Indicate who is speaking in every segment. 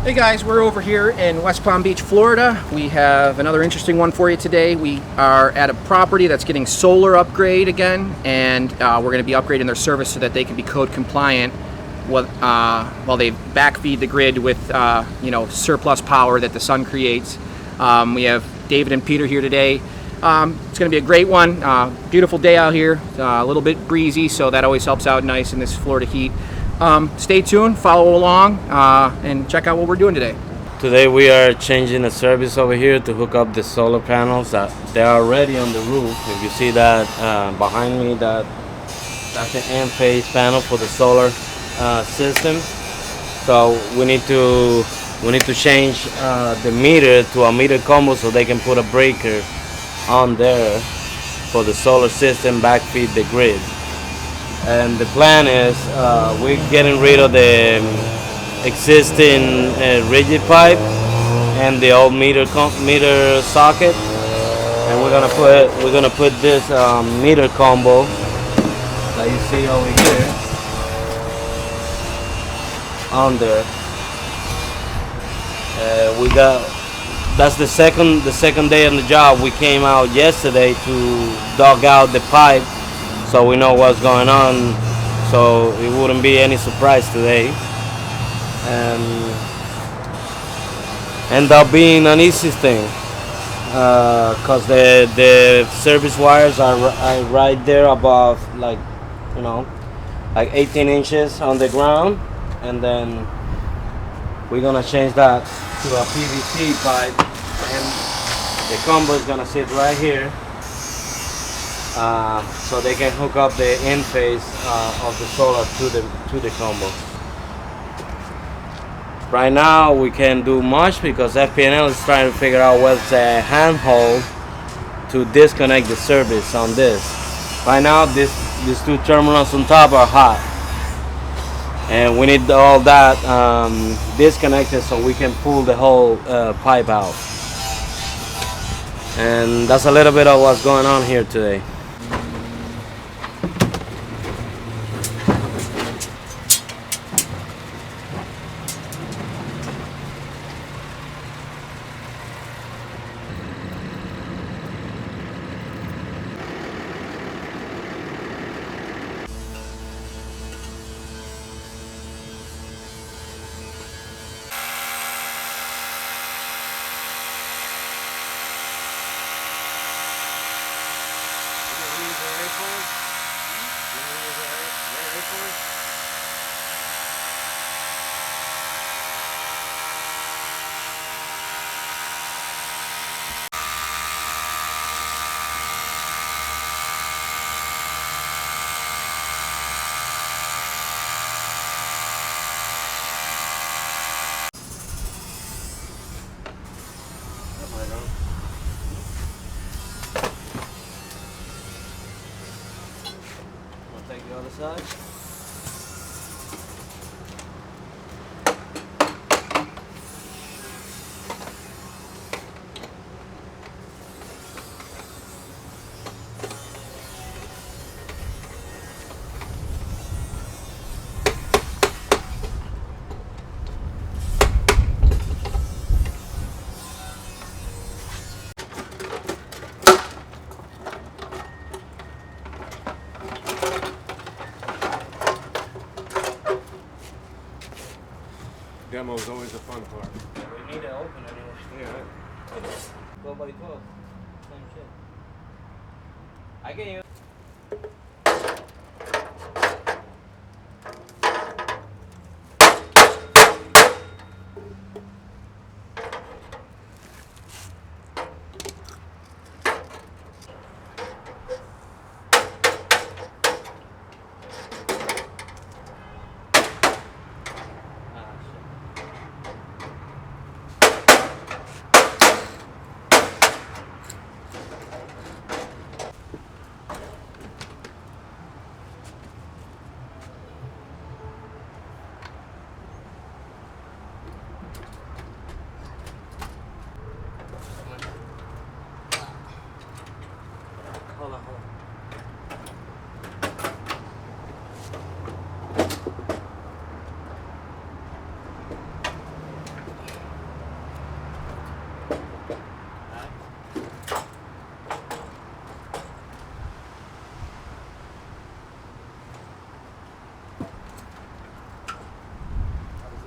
Speaker 1: Hey guys, we're over here in West Palm Beach, Florida. We have another interesting one for you today. We are at a property that's getting solar upgrade again, and we're going to be upgrading their service so that they can be code compliant while they backfeed the grid with surplus power that the sun creates. We have David and Peter here today. It's going to be a great one. Beautiful day out here. A little bit breezy, so that always helps out nice in this Florida heat. Stay tuned, follow along, and check out what we're doing today.
Speaker 2: Today we are changing the service over here to hook up the solar panels that they are already on the roof. If you see that behind me, that's the end phase panel for the solar system. So we need to change the meter to a meter combo so they can put a breaker on there for the solar system backfeed the grid. And the plan is we're getting rid of the existing rigid pipe and the old meter socket, and we're gonna put this meter combo that you see over here on there. That's the second day on the job. We came out yesterday to dug out the pipe, so we know what's going on, so it wouldn't be any surprise today. And end up being an easy thing, because the service wires are right there above, like 18 inches on the ground, and then we're gonna change that to a PVC pipe, and the combo is gonna sit right here. So they can hook up the end phase of the solar to the combo. Right now we can't do much because FPNL is trying to figure out what's a handhold to disconnect the service on this. Right now these two terminals on top are hot, and we need all that disconnected so we can pull the whole pipe out. And that's a little bit of what's going on here today. Take the other side.
Speaker 3: Demo is always a fun part.
Speaker 2: We need to open anyway.
Speaker 3: Yeah.
Speaker 2: 12 by 12. Same shit. I can use.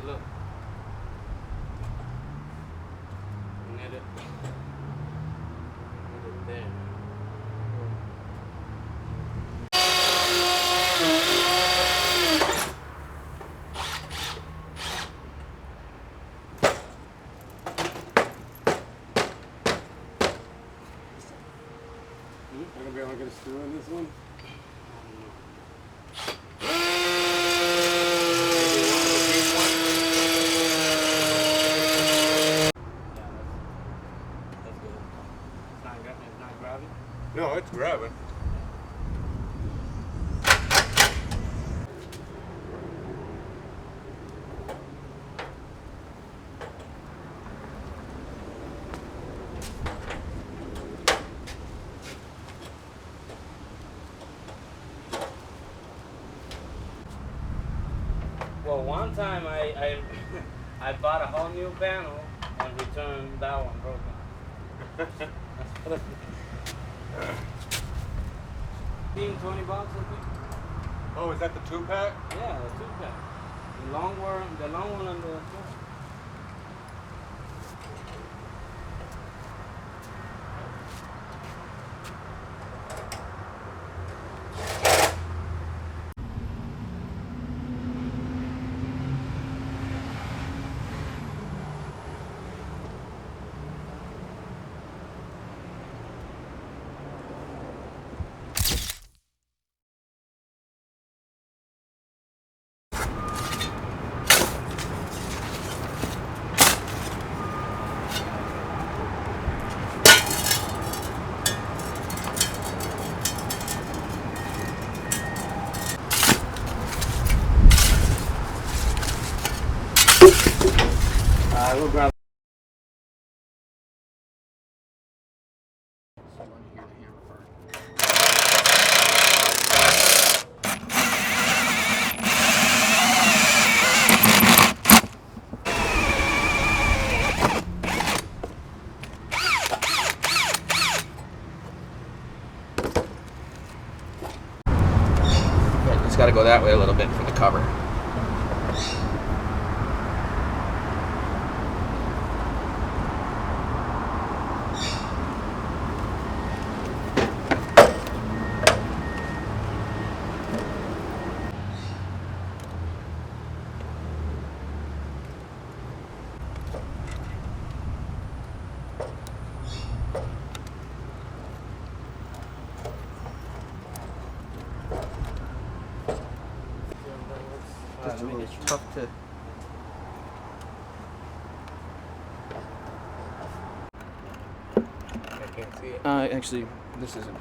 Speaker 2: Look. Net it. Put it there.
Speaker 3: I'm gonna be able to get a screw in this one.
Speaker 2: That's good. It's not grabbing?
Speaker 3: No, it's grabbing.
Speaker 2: Well, one time I I bought a whole new panel and returned that one broken. 20 bucks, I think.
Speaker 3: Oh, is that the 2-pack?
Speaker 2: Yeah, the 2-pack. The long one on the. I will grab.
Speaker 1: Yeah, it's got to go that way a little bit for the cover. It's tough to.
Speaker 3: I can't see it.
Speaker 1: Actually, this isn't.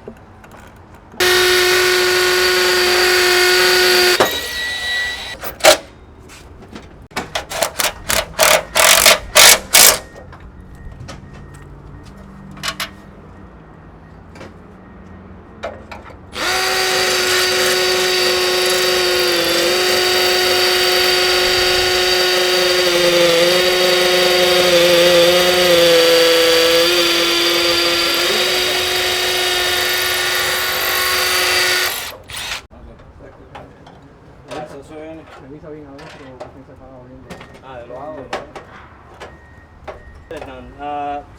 Speaker 2: Eso viene.
Speaker 4: Revisa bien adentro que estén separados bien.
Speaker 2: De lo hago.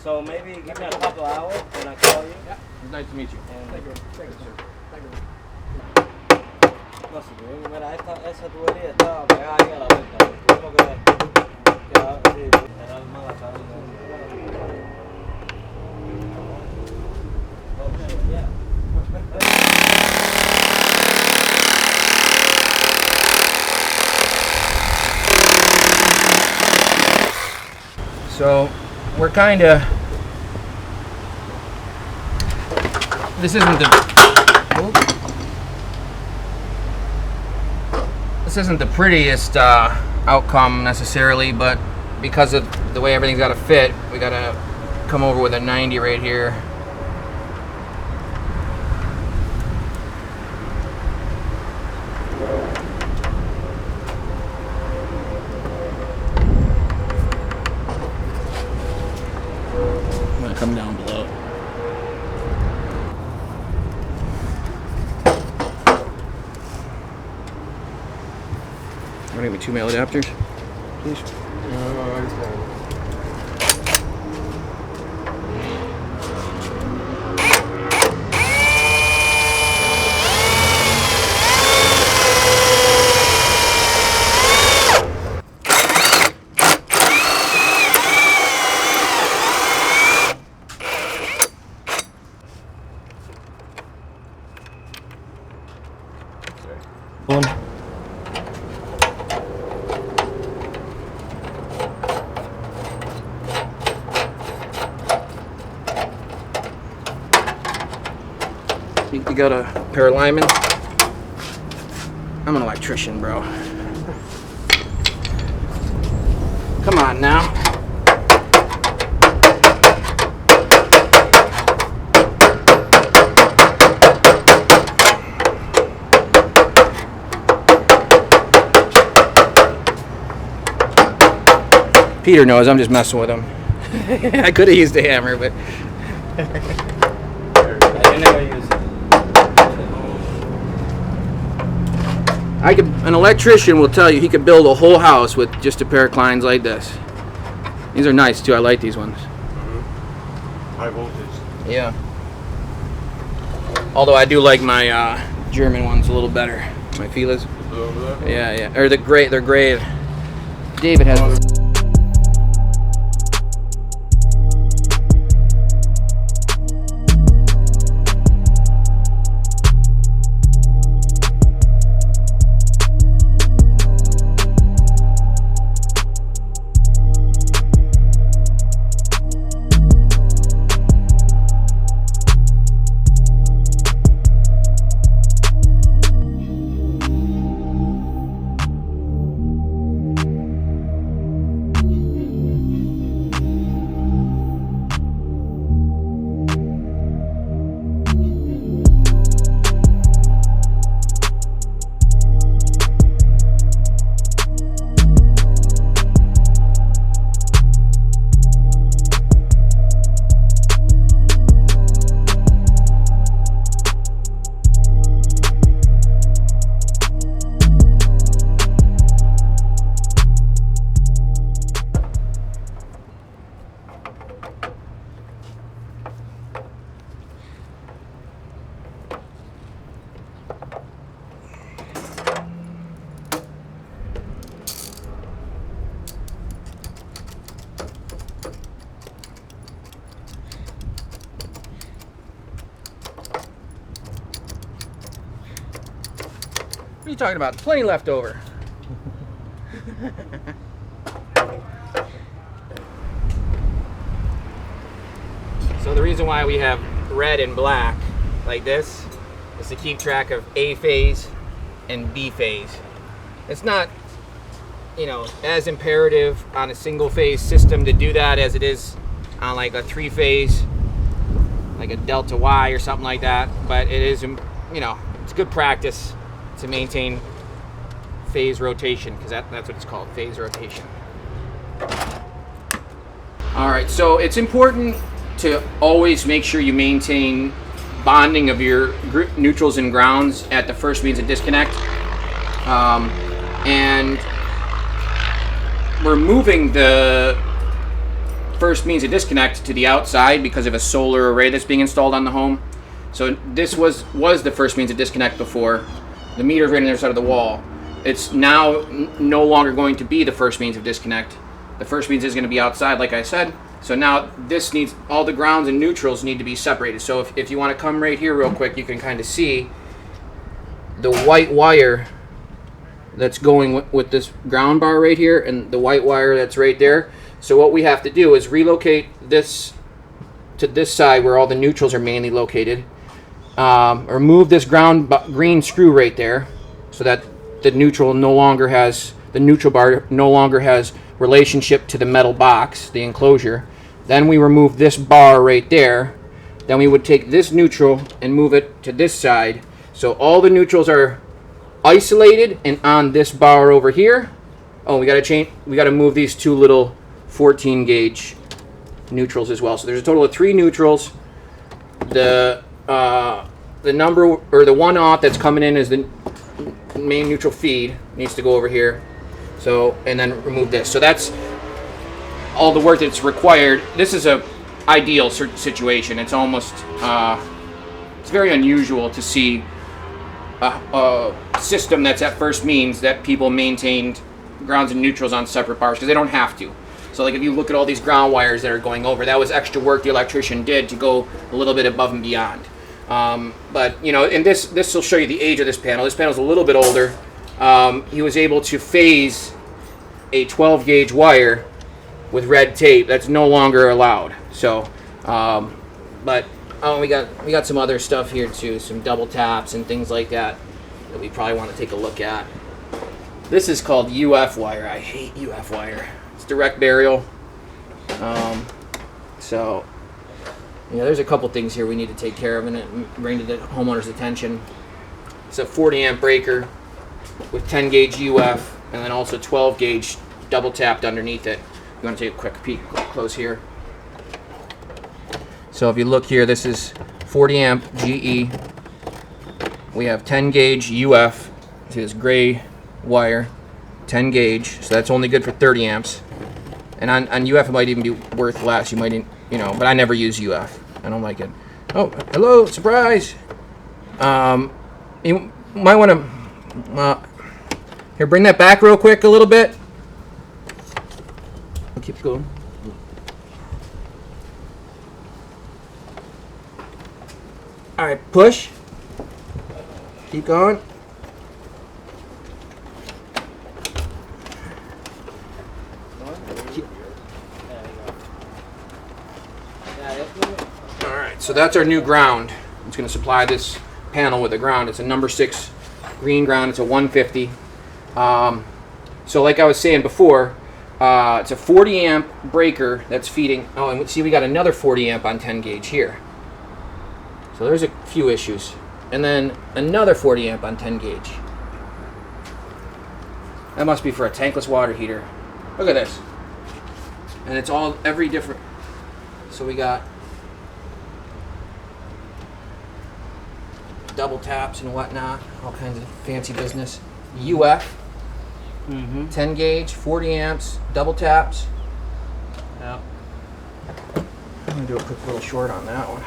Speaker 2: So maybe give me a couple hours and I call you.
Speaker 1: Yeah, it's nice to meet you.
Speaker 2: And
Speaker 4: Thank you. Thank you, sir. Thank you.
Speaker 2: no sé, mira, esa tubería estaba pegada ahí a la vuelta. Tuvimos que sí, era mala calidad. Okay, yeah.
Speaker 1: So we're kind of. This isn't the prettiest outcome necessarily, but because of the way everything's got to fit, we got to come over with a 90 right here. I'm gonna come down below. I'm gonna give me 2 male adapters.
Speaker 3: Oh, I understand.
Speaker 1: You got a pair of linemen? I'm an electrician, bro. Come on now. Peter knows I'm just messing with him. I could have used a hammer, but
Speaker 2: I never use it.
Speaker 1: an electrician will tell you he could build a whole house with just a pair of Kleins like this. These are nice too. I like these ones.
Speaker 3: High voltage.
Speaker 1: Yeah. Although I do like my German ones a little better. My feelers.
Speaker 3: Over there?
Speaker 1: Yeah, yeah. Or they're gray. David has. What are you talking about? Plenty left over. So the reason why we have red and black like this is to keep track of A phase and B phase. It's not, as imperative on a single phase system to do that as it is on like a 3-phase, like a delta Y or something like that. But it is, it's good practice to maintain phase rotation, because that's what it's called, phase rotation. All right, so it's important to always make sure you maintain bonding of your neutrals and grounds at the first means of disconnect. And we're moving the first means of disconnect to the outside because of a solar array that's being installed on the home. So this was the first means of disconnect before. The meter's right on the other side of the wall. It's now no longer going to be the first means of disconnect. The first means is going to be outside, like I said. So now this needs, all the grounds and neutrals need to be separated. So if you want to come right here real quick, you can kind of see the white wire that's going with this ground bar right here and the white wire that's right there. So what we have to do is relocate this to this side where all the neutrals are mainly located. Or move this green screw right there so that the neutral bar no longer has relationship to the metal box, the enclosure. Then we remove this bar right there. Then we would take this neutral and move it to this side. So all the neutrals are isolated and on this bar over here. Oh, we got to move these two little 14 gauge neutrals as well. So there's a total of 3 neutrals. The number, or the one aught that's coming in is the main neutral feed, needs to go over here. So, and then remove this. So that's all the work that's required. This is a ideal situation. It's almost, it's very unusual to see a system that's at first means that people maintained grounds and neutrals on separate bars because they don't have to. So like if you look at all these ground wires that are going over, that was extra work the electrician did to go a little bit above and beyond. But you know, and this will show you the age of this panel. This panel's a little bit older. He was able to phase a 12 gauge wire with red tape. That's no longer allowed. So, but we got some other stuff here too, some double taps and things like that we probably want to take a look at. This is called UF wire. I hate UF wire. It's direct burial. So, yeah, there's a couple things here we need to take care of and bring to the homeowner's attention. It's a 40 amp breaker with 10 gauge UF and then also 12 gauge double tapped underneath it. You want to take a quick peek close here. So if you look here, this is 40 amp GE. We have 10 gauge UF. See this gray wire, 10 gauge. So that's only good for 30 amps. And on UF it might even be worth less. You might, you know, but I never use UF. I don't like it. Oh, hello, surprise. You might want to, here, bring that back real quick a little bit. I'll keep going. All right, push. Keep going. All right, so that's our new ground. It's going to supply this panel with a ground. It's a number 6 green ground. It's a 150. So like I was saying before, it's a 40 amp breaker that's feeding. Oh, and see, we got another 40 amp on 10 gauge here. So there's a few issues. And then another 40 amp on 10 gauge. That must be for a tankless water heater. Look at this. And it's all every different. So we got double taps and whatnot, all kinds of fancy business. UF, 10 gauge, 40 amps, double taps.
Speaker 2: Yep.
Speaker 1: I'm gonna do a quick little short on that one.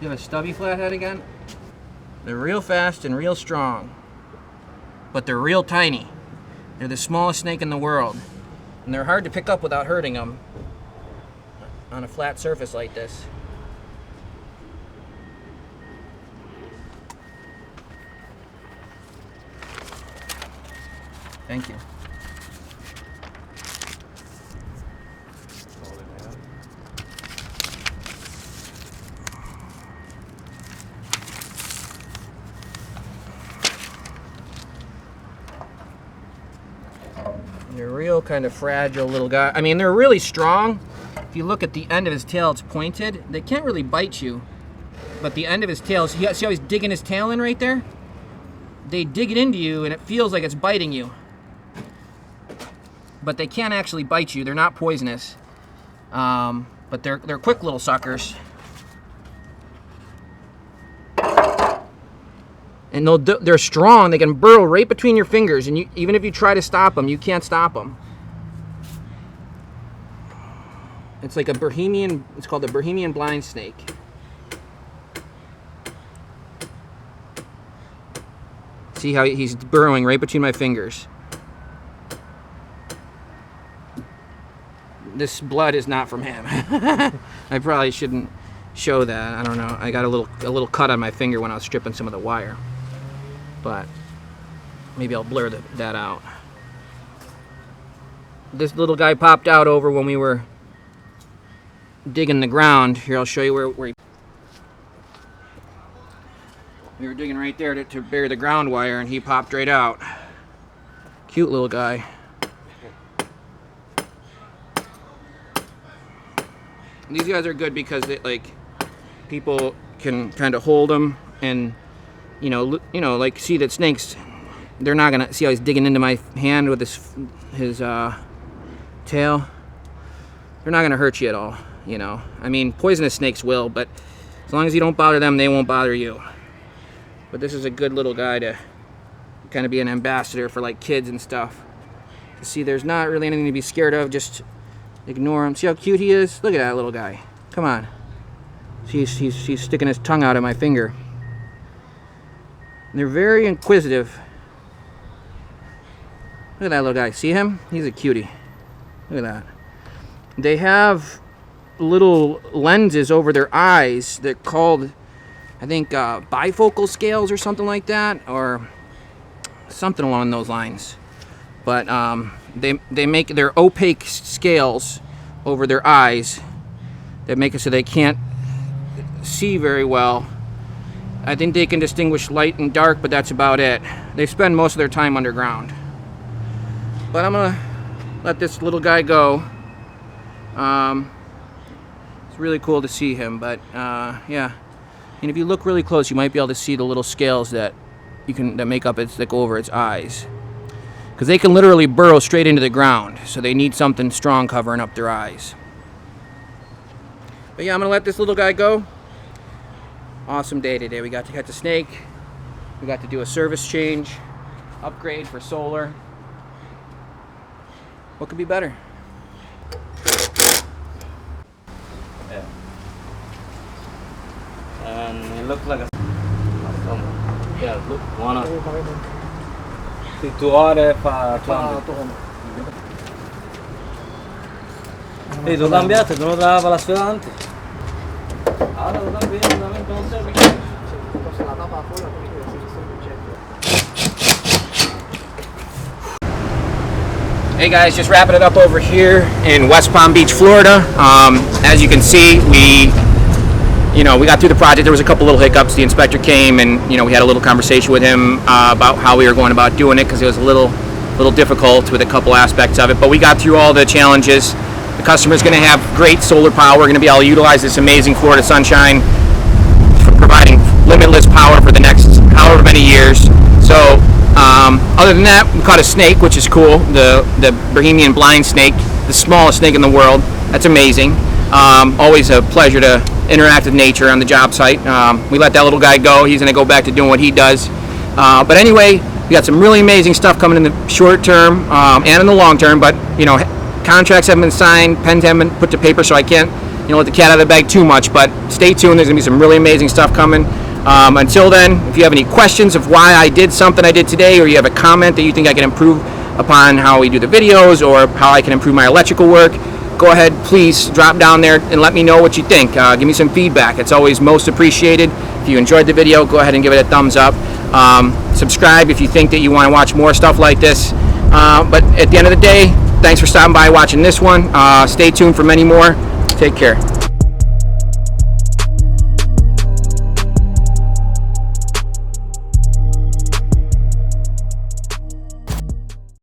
Speaker 1: You have a stubby flathead again? They're real fast and real strong, but they're real tiny. They're the smallest snake in the world, and they're hard to pick up without hurting them on a flat surface like this. Thank you. They're real kind of fragile little guy. I mean, they're really strong. If you look at the end of his tail, it's pointed. They can't really bite you, but the end of his tail, see how he's digging his tail in right there? They dig it into you and it feels like it's biting you. But they can't actually bite you. They're not poisonous. But they're quick little suckers. And they're strong. They can burrow right between your fingers, and even if you try to stop them, you can't stop them. It's like a Bohemian. It's called the Bohemian blind snake. See how he's burrowing right between my fingers. This blood is not from him. I probably shouldn't show that. I don't know. I got a little cut on my finger when I was stripping some of the wire. But maybe I'll blur that out. This little guy popped out over when we were digging the ground. Here, I'll show you where he... We were digging right there to bury the ground wire, and he popped right out. Cute little guy. These guys are good because they, like, people can kind of hold them and like see that snakes. They're not gonna see how he's digging into my hand with his tail. They're not gonna hurt you at all. I mean, poisonous snakes will, but as long as you don't bother them, they won't bother you. But this is a good little guy to kind of be an ambassador for like kids and stuff. See, there's not really anything to be scared of. Just ignore him. See how cute he is? Look at that little guy. Come on. See, he's sticking his tongue out of my finger. They're very inquisitive. Look at that little guy. See him? He's a cutie. Look at that. They have little lenses over their eyes. They're called, I think, bifocal scales or something like that, or something along those lines. But they make their opaque scales over their eyes that make it so they can't see very well. I think they can distinguish light and dark, but that's about it. They spend most of their time underground. But I'm gonna let this little guy go. It's really cool to see him, but yeah. And if you look really close, you might be able to see the little scales that make up that go over its eyes. Because they can literally burrow straight into the ground, so they need something strong covering up their eyes. But yeah, I'm gonna let this little guy go. Awesome day today. We got to catch a snake. We got to do a service change, upgrade for solar. What could be better?
Speaker 2: Yeah. And it looks like a... Yeah, look, wanna... Tu ore fa... Sì, lo cambiate, tu non dava la sfidante. Ahora lo cambiate, non serve.
Speaker 4: La tapa afuera porque si sono progetto.
Speaker 1: Hey guys, just wrapping it up over here in West Palm Beach, Florida. As you can see, we got through the project. There was a couple little hiccups. The inspector came, and we had a little conversation with him about how we were going about doing it, because it was a little difficult with a couple aspects of it. But we got through all the challenges. The customer's going to have great solar power. We're going to be able to utilize this amazing Florida sunshine for providing limitless power for the next however many years. So other than that, we caught a snake, which is cool. The Brahminy blind snake, the smallest snake in the world. That's amazing. Always a pleasure to interact with nature on the job site. We let that little guy go. He's going to go back to doing what he does. But anyway, we got some really amazing stuff coming in the short term and in the long term. But contracts haven't been signed, pens haven't been put to paper, so I can't let the cat out of the bag too much. But stay tuned. There's going to be some really amazing stuff coming. Until then, if you have any questions of why I did something I did today, or you have a comment that you think I can improve upon how we do the videos, or how I can improve my electrical work, go ahead, please drop down there and let me know what you think. Give me some feedback. It's always most appreciated. If you enjoyed the video, go ahead and give it a thumbs up. Subscribe if you think that you want to watch more stuff like this. But at the end of the day, thanks for stopping by watching this one. Stay tuned for many more. Take care.